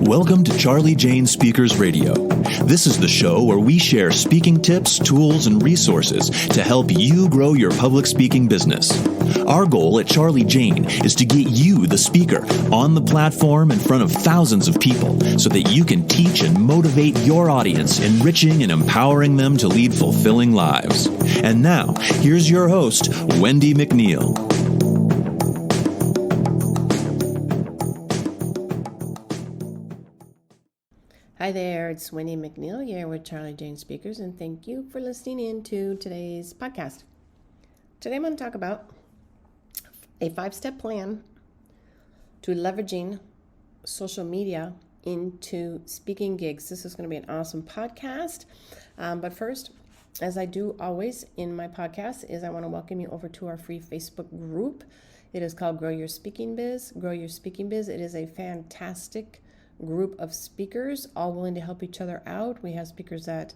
Welcome to Charli Jane Speakers Radio. This is the show where we share speaking tips, tools, and resources to help you grow your public speaking business. Our goal at Charli Jane is to get you, the speaker, on the platform in front of thousands of people so that you can teach and motivate your audience, enriching and empowering them to lead fulfilling lives. And now, here's your host, Wendi McNeil. Hi there, it's Wendi McNeil here with Charli Jane Speakers, and thank you for listening in to today's podcast. Today I'm going to talk about a 5-step plan to leveraging social media into speaking gigs. This is going to be an awesome podcast. But first, as I do always in my podcast, is I want to welcome you over to our free Facebook group. It is called Grow Your Speaking Biz. Grow Your Speaking Biz. It is a fantastic group of speakers, all willing to help each other out. We have speakers that,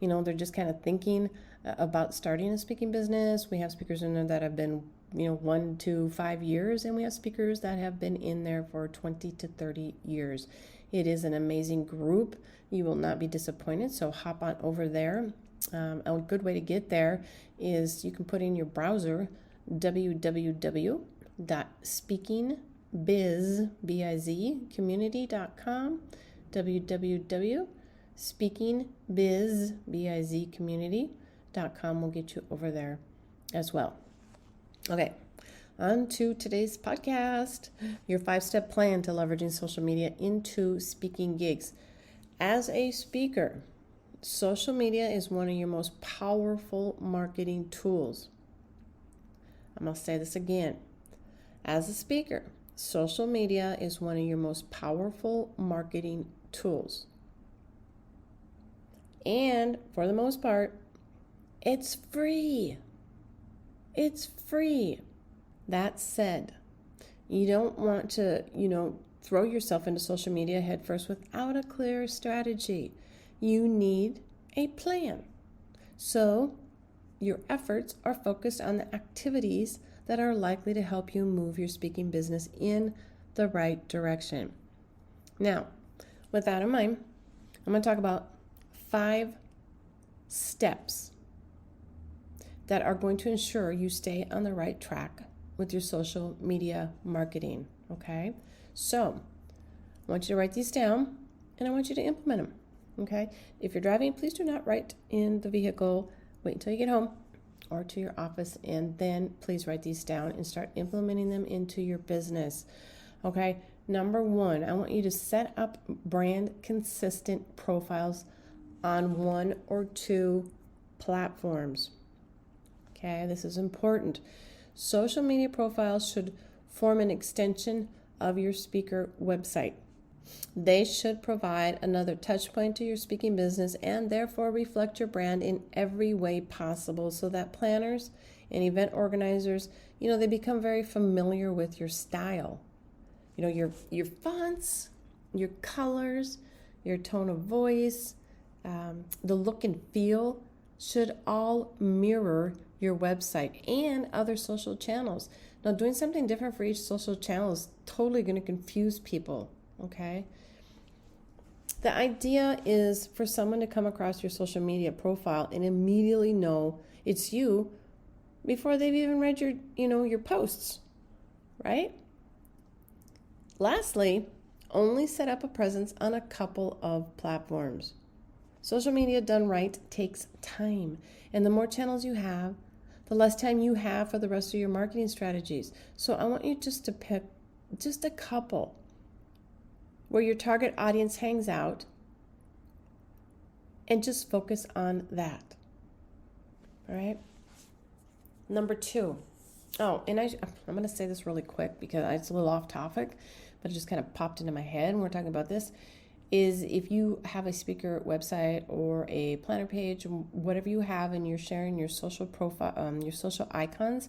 they're just kind of thinking about starting a speaking business. We have speakers in there that have been, 1 to 5 years, and we have speakers that have been in there for 20 to 30 years. It is an amazing group. You will not be disappointed, so hop on over there. A good way to get there is you can put in your browser www.speakingbizcommunity.com, www.speakingbizcommunity.com will get you over there as well. Okay, on to today's podcast, your 5-step plan to leveraging social media into speaking gigs. As a speaker, social media is one of your most powerful marketing tools. I'm going to say this again. As a speaker, social media is one of your most powerful marketing tools. And for the most part, it's free. It's free. That said, you don't want to, throw yourself into social media headfirst without a clear strategy. You need a plan. So your efforts are focused on the activities that are likely to help you move your speaking business in the right direction. Now, with that in mind, I'm going to talk about 5 steps that are going to ensure you stay on the right track with your social media marketing, okay? So, I want you to write these down, and I want you to implement them, okay? If you're driving, please do not write in the vehicle. Wait until you get home or to your office, and then please write these down and start implementing them into your business. Okay, number 1, I want you to set up brand consistent profiles on 1 or 2 platforms. Okay, this is important. Social media profiles should form an extension of your speaker website. They should provide another touch point to your speaking business and therefore reflect your brand in every way possible so that planners and event organizers, they become very familiar with your style. Your fonts, your colors, your tone of voice, the look and feel should all mirror your website and other social channels. Now, doing something different for each social channel is totally going to confuse people. Okay. The idea is for someone to come across your social media profile and immediately know it's you before they've even read your posts, right? Lastly, only set up a presence on a couple of platforms. Social media done right takes time, and the more channels you have, the less time you have for the rest of your marketing strategies. So I want you just to pick just a couple where your target audience hangs out and just focus on that. All right. Number 2. Oh, and I'm going to say this really quick because it's a little off topic, but it just kind of popped into my head when we're talking about this, is if you have a speaker website or a planner page, whatever you have, and you're sharing your social profile, your social icons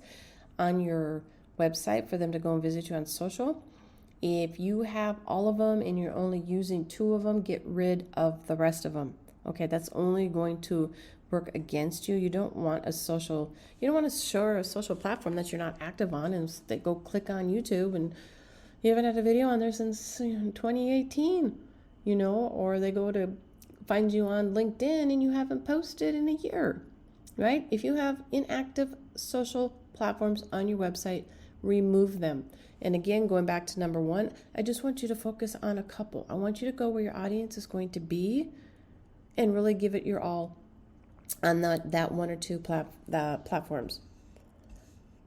on your website for them to go and visit you on social. If you have all of them and you're only using 2 of them, get rid of the rest of them. Okay, that's only going to work against you. You don't want to share a social platform that you're not active on, and they go click on YouTube and you haven't had a video on there since 2018. or they go to find you on LinkedIn and you haven't posted in a year, right? If you have inactive social platforms on your website, remove them. And again, going back to number one, I just want you to focus on a couple. I want you to go where your audience is going to be and really give it your all on that one or two platforms.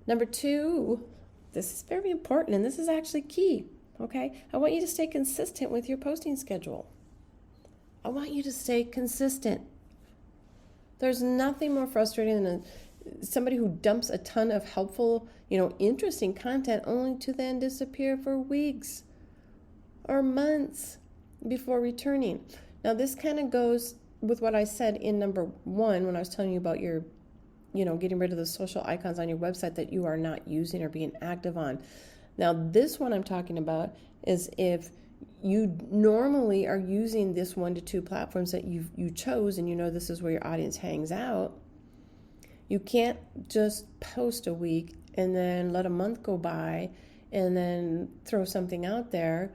Number two, this is very important, and this is actually key, okay? I want you to stay consistent with your posting schedule. I want you to stay consistent. There's nothing more frustrating than somebody who dumps a ton of helpful, interesting content only to then disappear for weeks or months before returning. Now, this kind of goes with what I said in number one when I was telling you about your, getting rid of the social icons on your website that you are not using or being active on. Now, this one I'm talking about is if you normally are using this 1 to 2 platforms that you chose and this is where your audience hangs out, you can't just post a week and then let a month go by and then throw something out there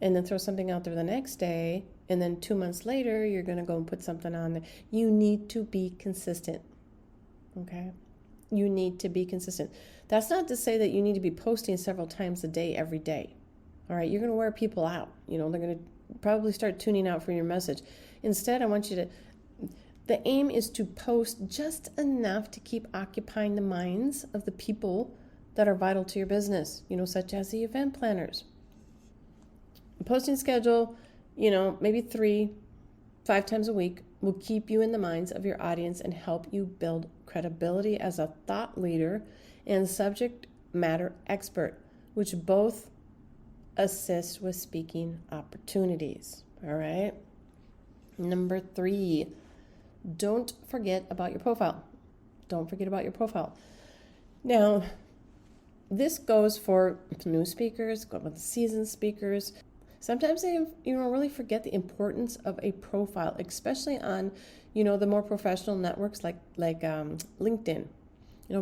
and then throw something out there the next day, and then 2 months later you're going to go and put something on there. You need to be consistent, okay? You need to be consistent. That's not to say that you need to be posting several times a day every day. All right, you're going to wear people out. They're going to probably start tuning out for your message. Instead, I want you to, the aim is to post just enough to keep occupying the minds of the people that are vital to your business, such as the event planners. A posting schedule, maybe 3-5 times a week will keep you in the minds of your audience and help you build credibility as a thought leader and subject matter expert, which both assist with speaking opportunities. All right. Number 3, don't forget about your profile. Don't forget about your profile. Now, this goes for new speakers, goes with seasoned speakers. Sometimes they really forget the importance of a profile, especially on the more professional networks like LinkedIn.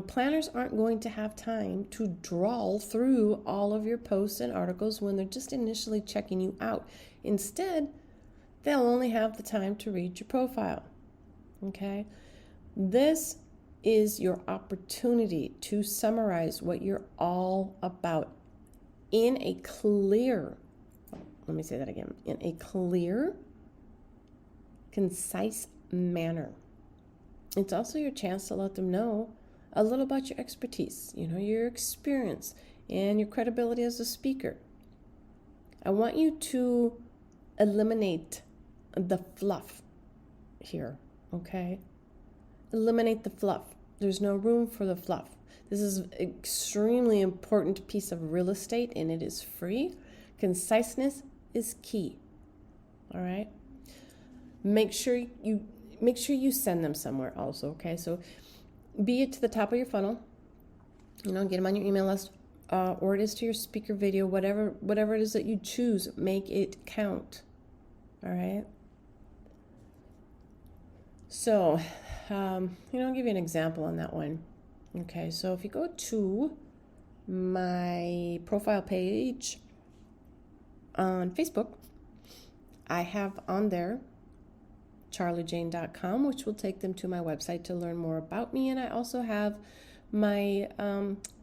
Planners aren't going to have time to trawl through all of your posts and articles when they're just initially checking you out. Instead, they'll only have the time to read your profile. Okay? This is your opportunity to summarize what you're all about in a clear, let me say that again, in a clear, concise manner. It's also your chance to let them know a little about your expertise, your experience and your credibility as a speaker. I want you to eliminate the fluff here, okay? Eliminate the fluff. There's no room for the fluff. This is an extremely important piece of real estate and it is free. Conciseness is key, all right? Make sure you send them somewhere also, okay? So be it to the top of your funnel, get them on your email list, or it is to your speaker video, whatever it is that you choose, make it count. All right. So, I'll give you an example on that one. Okay, so if you go to my profile page on Facebook, I have on there charlijane.com, which will take them to my website to learn more about me. And I also have my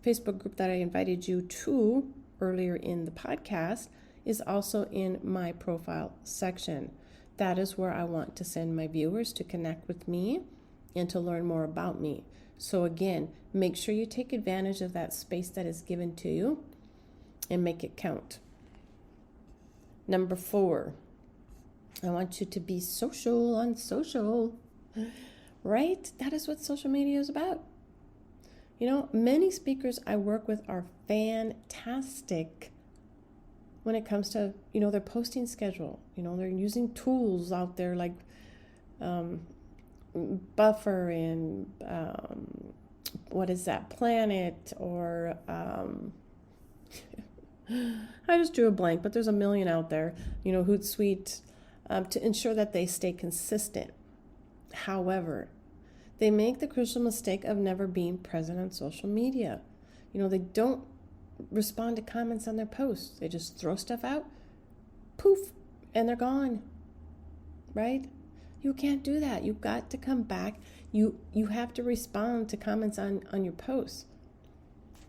Facebook group that I invited you to earlier in the podcast is also in my profile section. That is where I want to send my viewers to connect with me and to learn more about me. So again, make sure you take advantage of that space that is given to you and make it count. Number 4, I want you to be social on social, right? That is what social media is about. Many speakers I work with are fantastic when it comes to, their posting schedule. They're using tools out there like Buffer and Planet, or I just drew a blank, but there's a million out there, Hootsuite, to ensure that they stay consistent. However, they make the crucial mistake of never being present on social media. They don't respond to comments on their posts. They just throw stuff out, poof, and they're gone, right? You can't do that. You've got to come back. You have to respond to comments on your posts,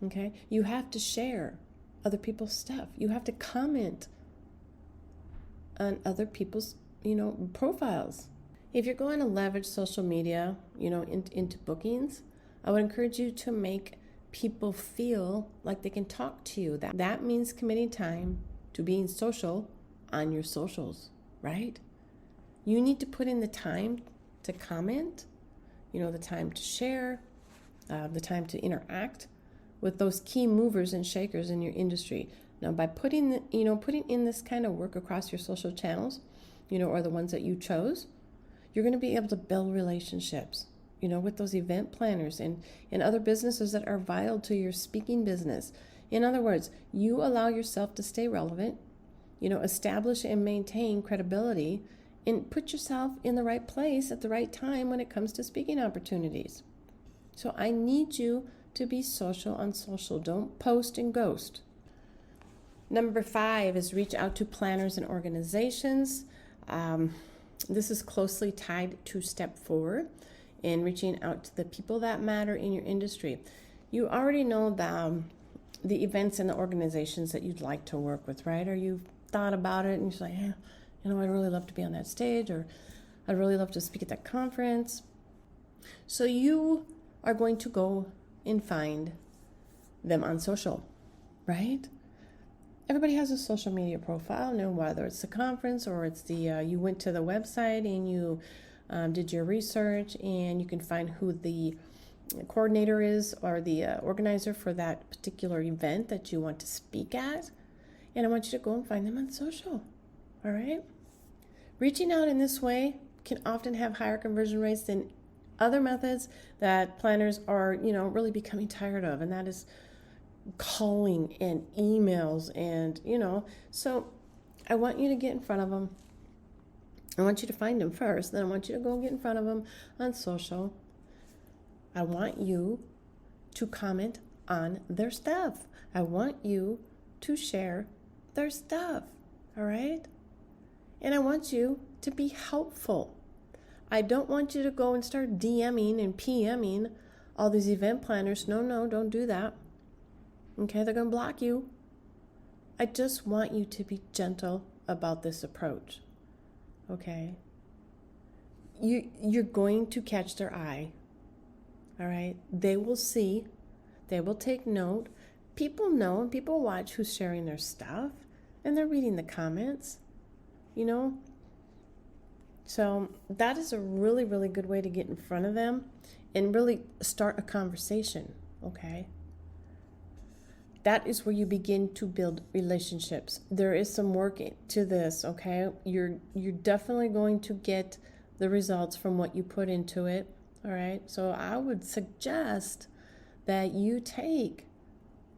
okay? You have to share other people's stuff. You have to comment on other people's, profiles. If you're going to leverage social media, into bookings, I would encourage you to make people feel like they can talk to you. That means committing time to being social on your socials, right? You need to put in the time to comment, the time to share, the time to interact with those key movers and shakers in your industry. Now, by putting in this kind of work across your social channels, or the ones that you chose, you're going to be able to build relationships, with those event planners and other businesses that are vital to your speaking business. In other words, you allow yourself to stay relevant, establish and maintain credibility, and put yourself in the right place at the right time when it comes to speaking opportunities. So I need you to be social on social. Don't post and ghost. Number 5 is reach out to planners and organizations. This is closely tied to step 4 in reaching out to the people that matter in your industry. You already know the events and the organizations that you'd like to work with, right? Or you've thought about it and you're like, I'd really love to be on that stage, or I'd really love to speak at that conference. So you are going to go and find them on social, right? Everybody has a social media profile, whether it's the conference or it's you went to the website and you did your research, and you can find who the coordinator is or the organizer for that particular event that you want to speak at. And I want you to go and find them on social, all right? Reaching out in this way can often have higher conversion rates than other methods that planners are, really becoming tired of, and that is calling and emails and, so I want you to get in front of them. I want you to find them first, then I want you to go and get in front of them on social. I want you to comment on their stuff. I want you to share their stuff, all right? And I want you to be helpful. I don't want you to go and start DMing and PMing all these event planners. No, don't do that. Okay, they're going to block you. I just want you to be gentle about this approach. Okay? You're going to catch their eye. All right? They will see. They will take note. People know and people watch who's sharing their stuff, and they're reading the comments. So that is a really, really good way to get in front of them and really start a conversation, okay? That is where you begin to build relationships. There is some work to this, okay? You're definitely going to get the results from what you put into it, all right? So I would suggest that you take,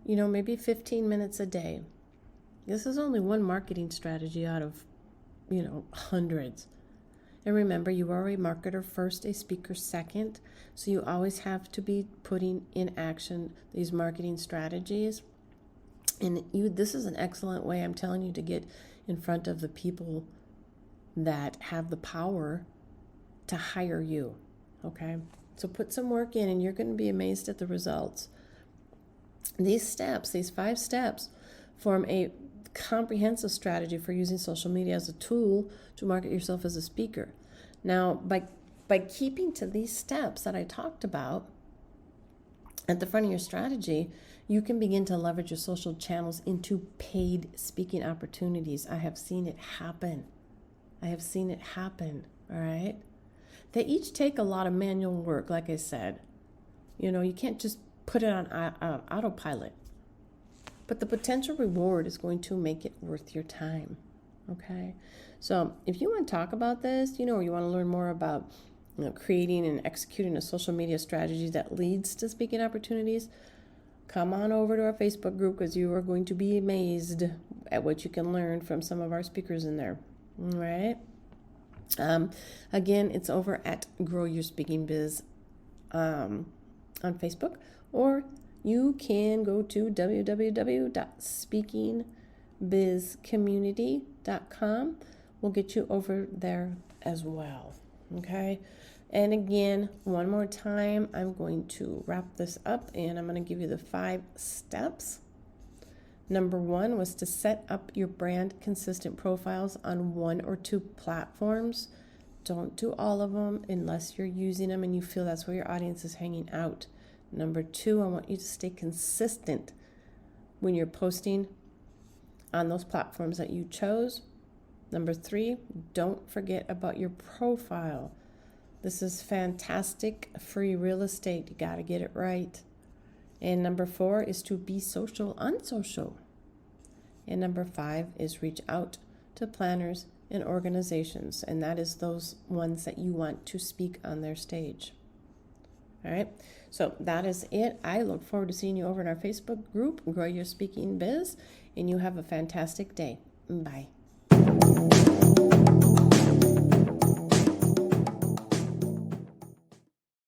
maybe 15 minutes a day. This is only one marketing strategy out of, hundreds. And remember, you are a marketer first, a speaker second. So you always have to be putting in action these marketing strategies. And this is an excellent way, I'm telling you, to get in front of the people that have the power to hire you. Okay? So put some work in and you're going to be amazed at the results. These steps, these 5 steps, form a comprehensive strategy for using social media as a tool to market yourself as a speaker. Now, by keeping to these steps that I talked about at the front of your strategy, you can begin to leverage your social channels into paid speaking opportunities. I have seen it happen. All right? They each take a lot of manual work, like I said. You can't just put it on autopilot. But the potential reward is going to make it worth your time, okay? So if you want to talk about this, or you want to learn more about creating and executing a social media strategy that leads to speaking opportunities, come on over to our Facebook group, because you are going to be amazed at what you can learn from some of our speakers in there, all right? Again, it's over at Grow Your Speaking Biz on Facebook, or you can go to www.speakingbizcommunity.com, will get you over there as well. Okay. And again, one more time, I'm going to wrap this up and I'm going to give you the 5 steps. Number 1 was to set up your brand consistent profiles on 1 or 2 platforms. Don't do all of them unless you're using them and you feel that's where your audience is hanging out. Number 2, I want you to stay consistent when you're posting on those platforms that you chose. Number 3, don't forget about your profile. This is fantastic free real estate. You got to get it right. And number 4 is to be social on social. And number 5 is reach out to planners and organizations. And that is those ones that you want to speak on their stage. All right. So that is it. I look forward to seeing you over in our Facebook group, Grow Your Speaking Biz. And you have a fantastic day. Bye.